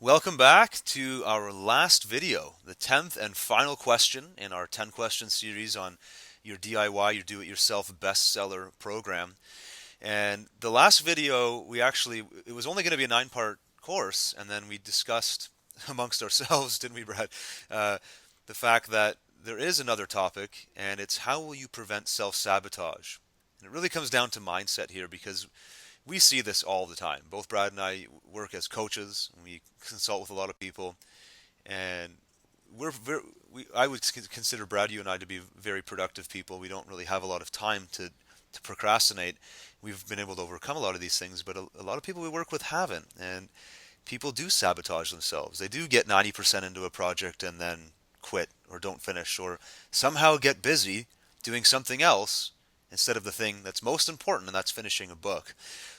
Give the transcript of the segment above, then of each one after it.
Welcome back to our last video, the 10th and final question in our 10 question series on your DIY, your do-it-yourself bestseller program. And the last video, it was only going to be a 9-part course, and then we discussed amongst ourselves, didn't we, Brad, uh, the fact that there is another topic, and it's how will you prevent self-sabotage? And it really comes down to mindset here because we see this all the time. Both Brad and I work as coaches. We consult with a lot of people, and we're very, I would consider Brad, you and I, to be very productive people. We don't really have a lot of time to procrastinate. We've been able to overcome a lot of these things, but a lot of people we work with haven't. And people do sabotage themselves. They do get 90% into a project and then quit or don't finish or somehow get busy doing something else instead of the thing that's most important, and that's finishing a book.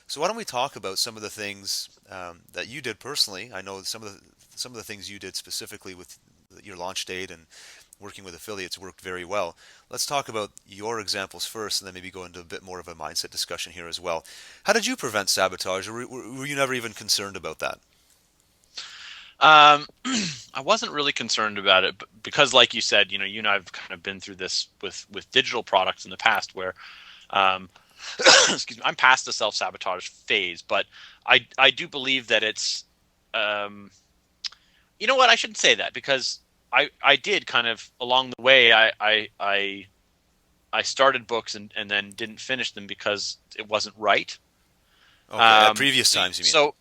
So why don't we talk about some of the things that you did personally? I know some of the things you did specifically with your launch date and working with affiliates worked very well. Let's talk about your examples first, and then maybe go into a bit more of a mindset discussion here as well. How did you prevent sabotage, or were you never even concerned about that? Um, I wasn't really concerned about it because, like you said, you and I have kind of been through this with digital products in the past, where, um, excuse me, I'm past the self-sabotage phase, but I do believe that it's, um, you know what, I shouldn't say that because I did kind of along the way, I started books and then didn't finish them because it wasn't right. Okay, at previous So, times, you mean? so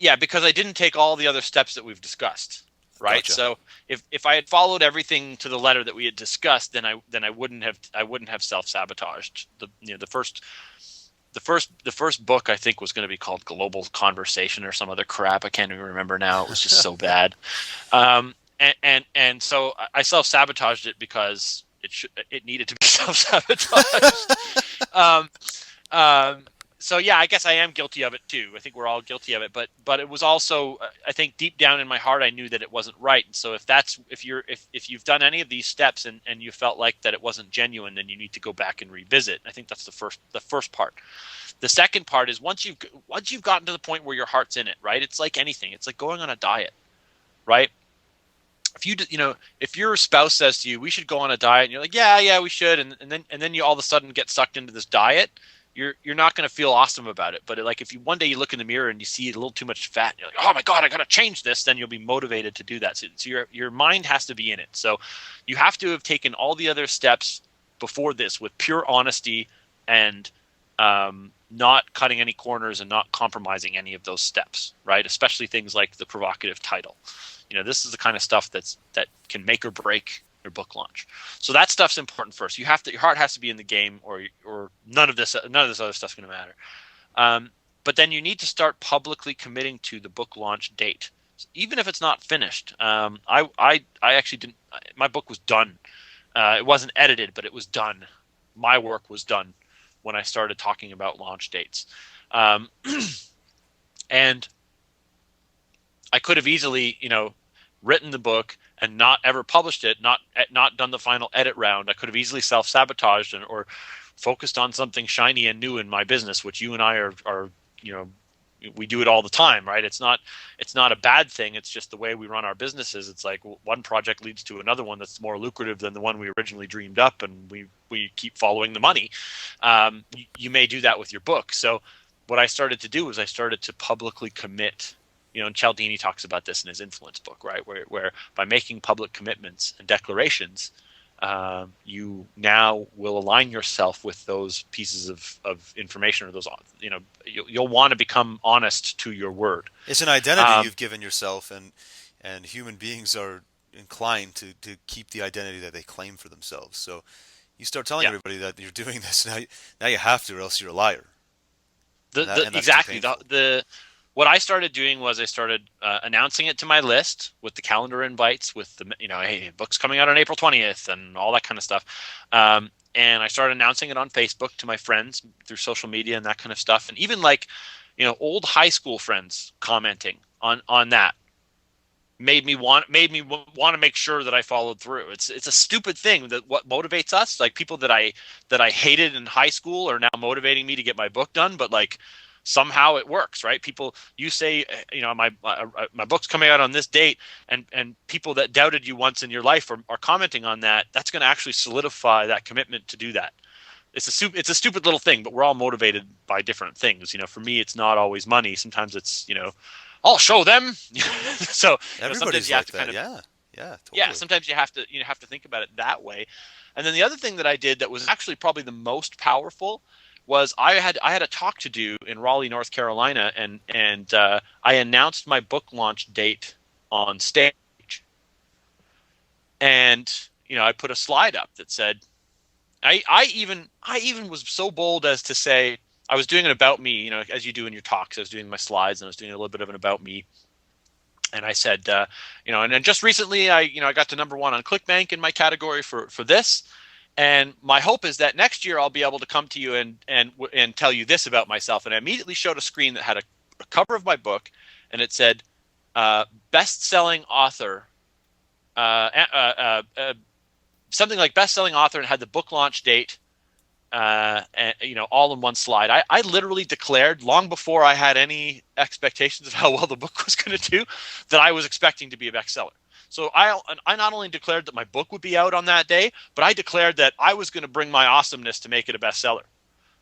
yeah, because I didn't take all the other steps that we've discussed, right? Gotcha. So if I had followed everything to the letter that we had discussed, then I wouldn't have self-sabotaged. The first book I think was going to be called Global Conversation or some other crap. I can't even remember now. It was just so bad. And so I self-sabotaged it because it needed to be self-sabotaged. um, um, so yeah, I guess I am guilty of it too. I think we're all guilty of it, but it was also, I think deep down in my heart I knew that it wasn't right. And so if you've done any of these steps and you felt like that it wasn't genuine, then you need to go back and revisit. I think that's the first part. The second part is once you've gotten to the point where your heart's in it, right? It's like anything. It's like going on a diet, right? If your spouse says to you, we should go on a diet, and you're like, yeah, we should, and then you all of a sudden get sucked into this diet, you're not going to feel awesome about it. But like if you one day you look in the mirror and you see a little too much fat, and you're like, oh my god, I got to change this, then you'll be motivated to do that. So your mind has to be in it. So you have to have taken all the other steps before this with pure honesty and not cutting any corners and not compromising any of those steps, right? Especially things like the provocative title. This is the kind of stuff that can make or break your book launch. So that stuff's important first. Your heart has to be in the game, or none of this other stuff's going to matter. But then you need to start publicly committing to the book launch date, so even if it's not finished. I actually didn't. My book was done. It wasn't edited, but it was done. My work was done when I started talking about launch dates, and I could have easily, written the book and not ever published it, not done the final edit round. I could have easily self-sabotaged or focused on something shiny and new in my business, which you and I are we do it all the time, right? It's not a bad thing. It's just the way we run our businesses. It's like one project leads to another one that's more lucrative than the one we originally dreamed up, and we keep following the money. You may do that with your book. So what I started to do was I started to publicly commit. And Cialdini talks about this in his influence book, right? Where by making public commitments and declarations, you now will align yourself with those pieces of information, or those, you'll want to become honest to your word. It's an identity Um, you've given yourself, and human beings are inclined to keep the identity that they claim for themselves. So you start telling yeah, everybody that you're doing this now you have to, or else you're a liar, and that's too exactly. painful. What I started doing was I started announcing it to my list with the calendar invites, with the hey, book's coming out on April 20th and all that kind of stuff. And I started announcing it on Facebook to my friends through social media and that kind of stuff, and even like old high school friends commenting on that made me want to make sure that I followed through. It's a stupid thing that what motivates us, like people that I hated in high school are now motivating me to get my book done. But like, somehow it works, right? People, you say, my book's coming out on this date, and people that doubted you once in your life are commenting on that. That's going to actually solidify that commitment to do that. It's a stupid little thing, but we're all motivated by different things. For me, it's not always money. Sometimes it's, I'll show them. So, sometimes Everybody's you have like to kind that. of, Yeah. Yeah, yeah, totally. sometimes you have to think about it that way. And then the other thing that I did that was actually probably the most powerful was I had a talk to do in Raleigh, North Carolina, and I announced my book launch date on stage. And I put a slide up that said, I even was so bold as to say, I was doing an about me, as you do in your talks. I was doing my slides and I was doing a little bit of an about me. And I said, and then just recently I got to #1 on ClickBank in my category for this. And my hope is that next year I'll be able to come to you and tell you this about myself. And I immediately showed a screen that had a cover of my book, and it said, best-selling author, something like best-selling author, and had the book launch date, and all in one slide. I literally declared long before I had any expectations of how well the book was going to do that I was expecting to be a bestseller. So I not only declared that my book would be out on that day, but I declared that I was going to bring my awesomeness to make it a bestseller.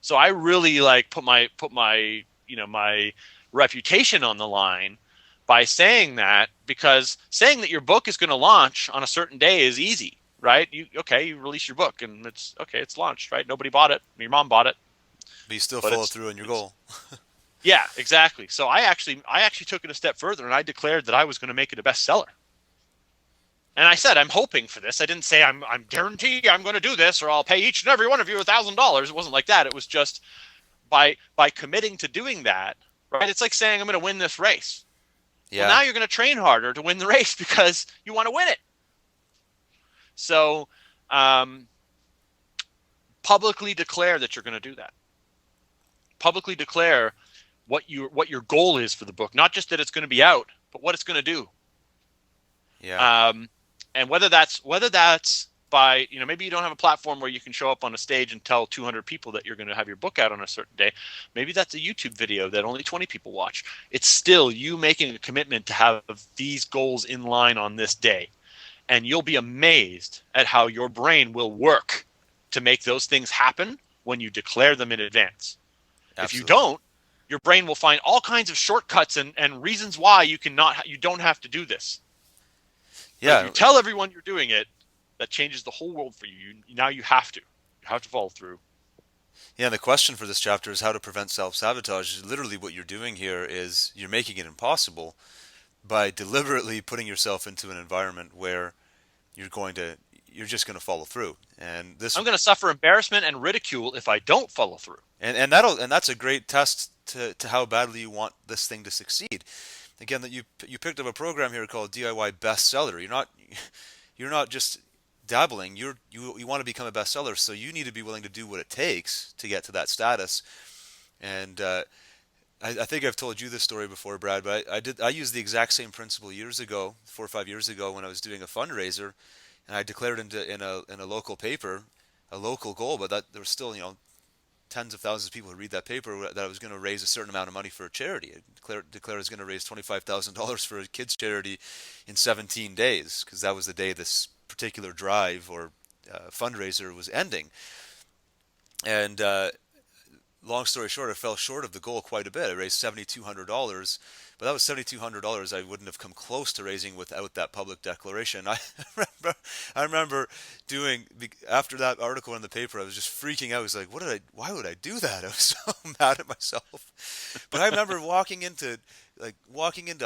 So I really put my my reputation on the line by saying that, because saying that your book is going to launch on a certain day is easy, right? You release your book and it's launched, right? Nobody bought it. Your mom bought it, But you still but follow it's through on your it's goal. yeah, exactly. So I actually took it a step further, and I declared that I was going to make it a bestseller. And I said, I'm hoping for this. I didn't say I'm guarantee I'm going to do this, or I'll pay each and every one of you $1,000. It wasn't like that. It was just by committing to doing that, right? It's like saying I'm going to win this race. Well, Yeah. now you're going to train harder to win the race because you want to win it. So, um, publicly declare that you're going to do that. Publicly declare what your goal is for the book, not just that it's going to be out, but what it's going to do. Yeah. Um, and whether that's by, maybe you don't have a platform where you can show up on a stage and tell 200 people that you're going to have your book out on a certain day. Maybe that's a YouTube video that only 20 people watch. It's still you making a commitment to have these goals in line on this day. And you'll be amazed at how your brain will work to make those things happen when you declare them in advance. If you Absolutely. don't, your brain will find all kinds of shortcuts and reasons why you don't have to do this. But if you Yeah. tell everyone you're doing it, that changes the whole world for you. Now you have to. You have to follow through. Yeah, and the question for this chapter is how to prevent self-sabotage. Literally what you're doing here is you're making it impossible by deliberately putting yourself into an environment where you're going to you're just going to follow through. And this I'm going to suffer embarrassment and ridicule if I don't follow through. and that's a great test to how badly you want this thing to succeed. Again, that you picked up a program here called DIY Bestseller. You're not just dabbling. You want to become a bestseller, so you need to be willing to do what it takes to get to that status. And I think I've told you this story before, Brad, but I used the exact same principle years ago, 4 or 5 years ago, when I was doing a fundraiser, and I declared in a local paper a local goal, but that there was still tens of thousands of people who read that paper that I was going to raise a certain amount of money for a charity. I declared I was going to raise $25,000 for a kids charity in 17 days because that was the day this particular drive or fundraiser was ending. And long story short, I fell short of the goal quite a bit. I raised $7,200, but that was $7,200 I wouldn't have come close to raising without that public declaration. I remember doing after that article in the paper, I was just freaking out. I was like, why would I do that? I was so mad at myself. But I remember walking into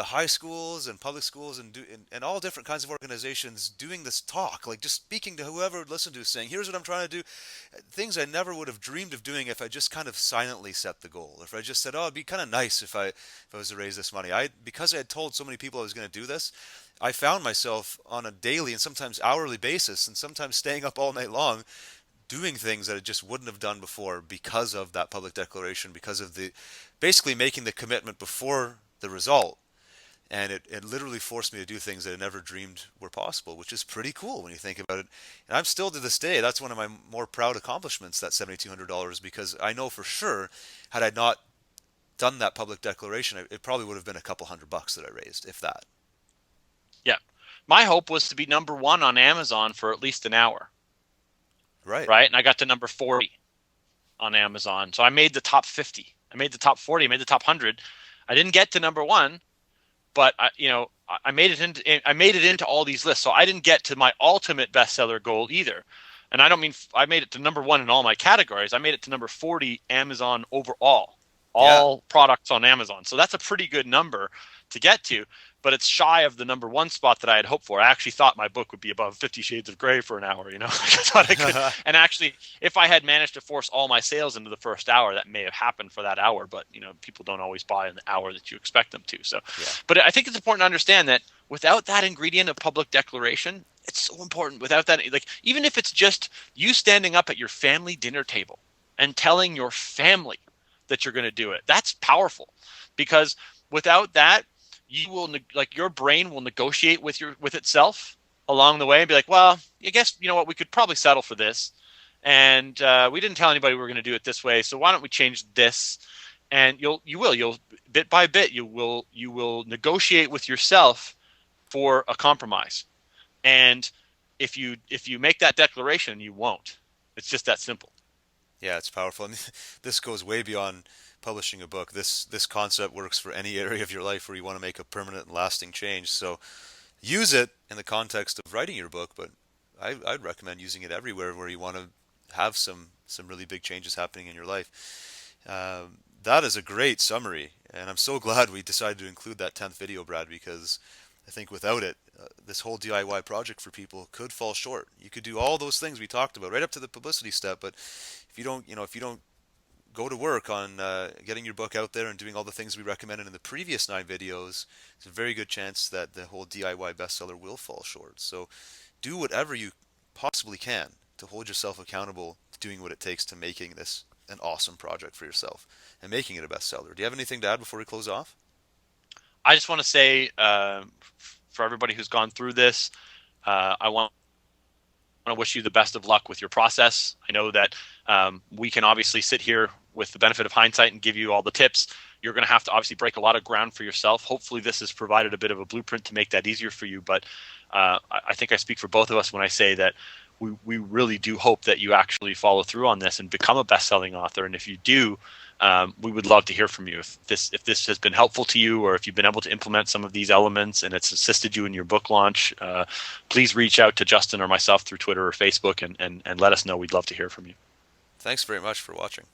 high schools and public schools and all different kinds of organizations doing this talk, like just speaking to whoever would listen to, saying, here's what I'm trying to do. Things I never would have dreamed of doing if I just kind of silently set the goal. If I just said, oh, it'd be kind of nice if I was to raise this money. Because I had told so many people I was going to do this, I found myself on a daily and sometimes hourly basis and sometimes staying up all night long doing things that I just wouldn't have done before because of that public declaration, because of the basically making the commitment before the result. And it literally forced me to do things that I never dreamed were possible, which is pretty cool when you think about it. And I'm still to this day, that's one of my more proud accomplishments, that $7,200, because I know for sure, had I not done that public declaration, it probably would have been a couple $100 that I raised, if that. Yeah. My hope was to be number one on Amazon for at least an hour, Right. right? And I got to number 40 on Amazon. So I made the top 50. I made the top 40. I made the top 100. I didn't get to number one, but I made it into all these lists. So I didn't get to my ultimate bestseller goal either. And I don't mean I made it to number one in all my categories. I made it to number 40 Amazon overall, Yeah. all products on Amazon. So that's a pretty good number to get to, but it's shy of the number one spot that I had hoped for. I actually thought my book would be above 50 Shades of Grey for an hour. I thought I could. And actually, if I had managed to force all my sales into the first hour, that may have happened for that hour. But people don't always buy in the hour that you expect them to. So, Yeah. but I think it's important to understand that without that ingredient of public declaration, it's so important. Without that, like even if it's just you standing up at your family dinner table and telling your family that you're going to do it, that's powerful. Because without that, you will your brain will negotiate with itself along the way and be like, well, I guess what, we could probably settle for this, and we didn't tell anybody we were going to do it this way, so why don't we change this? And you'll bit by bit you will negotiate with yourself for a compromise. And if you make that declaration, you won't. It's just that simple. Yeah, it's powerful. I mean, this goes way beyond publishing a book. This concept works for any area of your life where you want to make a permanent and lasting change. So use it in the context of writing your book, but I'd recommend using it everywhere where you want to have some really big changes happening in your life. That is a great summary, and I'm so glad we decided to include that 10th video, Brad, because I think without it, this whole DIY project for people could fall short. You could do all those things we talked about, right up to the publicity step, but if you don't go to work on getting your book out there and doing all the things we recommended in the previous 9 videos, there's a very good chance that the whole DIY bestseller will fall short. So do whatever you possibly can to hold yourself accountable to doing what it takes to making this an awesome project for yourself and making it a bestseller. Do you have anything to add before we close off? I just want to say, for everybody who's gone through this, I want to wish you the best of luck with your process. I know that we can obviously sit here with the benefit of hindsight and give you all the tips. You're going to have to obviously break a lot of ground for yourself. Hopefully this has provided a bit of a blueprint to make that easier for you. But I think I speak for both of us when I say that we really do hope that you actually follow through on this and become a best-selling author. And if you do, we would love to hear from you. If this has been helpful to you, or if you've been able to implement some of these elements and it's assisted you in your book launch, please reach out to Justin or myself through Twitter or Facebook and let us know. We'd love to hear from you. Thanks very much for watching.